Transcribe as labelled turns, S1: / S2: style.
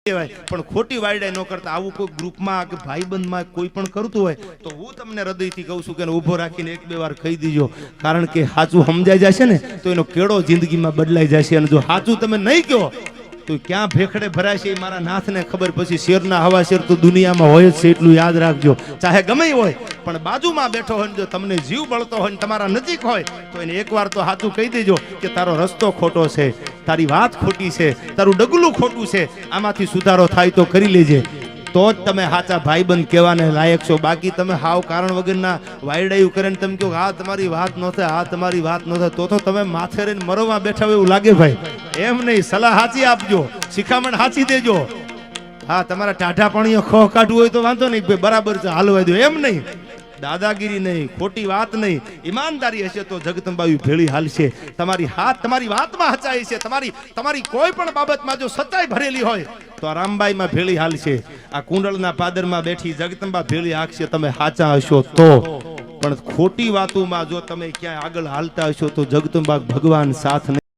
S1: પણ ખોટી વાયડાઈ ન કરતા આવું કોઈ ગ્રુપમાં કે ભાઈબંધમાં કોઈ પણ કરતું હોય તો હું તમને હૃદયથી કહું છું કે ઊભો રાખીને એક બે વાર કહી દીજો, કારણ કે સાચું સમજાઈ જશે ને તો એનો કેળો જિંદગીમાં બદલાઈ જશે, અને જો સાચું તમે નહીં કહો તો ક્યાં ભેખડે ભરાય છે એ મારા નાથને ખબર. પછી શેરના હવા શેર તો દુનિયામાં હોય જ છે, એટલું યાદ રાખજો. ચાહે ગમે હોય પણ બાજુમાં બેઠો હોય, જો તમને જીવ બળતો હોય તમારા નજીક હોય તો એને એકવાર તો સાચું કહી દેજો કે તારો રસ્તો ખોટો છે, તારી વાત ખોટી છે, તારું ડગલું ખોટું છે, આમાંથી સુધારો થાય તો કરી લેજે. તો જ તમે સાચા ભાઈબંધ કહેવાને લાયક છો. બાકી તમે હાવ કારણ વગરના વાયડાયું કરીને તમે કહો હા તમારી વાત ન થાય, હા તમારી વાત ન થાય, તો તમે માથે રહીને મરવા બેઠા હોય એવું લાગે ભાઈ. એમ નહીં, સલાહ સાચી આપજો, શિખામણ સાચી દેજો. હા, તમારા ટાઢા પાણીઓ ખોહ કાઢવું હોય તો વાંધો નહીં, બરાબર છે હાલવા દો. એમ નહીં, દાદાગીરી નહીં, ખોટી વાત નહીં, ઈમાનદારી હશે તો જગદંબાઈ ભેળી હાલશે. તમારી વાતમાં હચાઈ છે, તમારી કોઈ પણ બાબતમાં જો સચ્ચાઈ ભરેલી હોય તો આ રામબાઈમાં ભેળી હાલશે. આ કુંડળના પાદરમાં બેઠી જગદંબા ભેળી હાકશે, તમે સાચા હશો તો. પણ ખોટી વાતોમાં જો તમે ક્યાંય આગળ હાલતા હશો તો જગદંબા ભગવાન સાથ નહીં.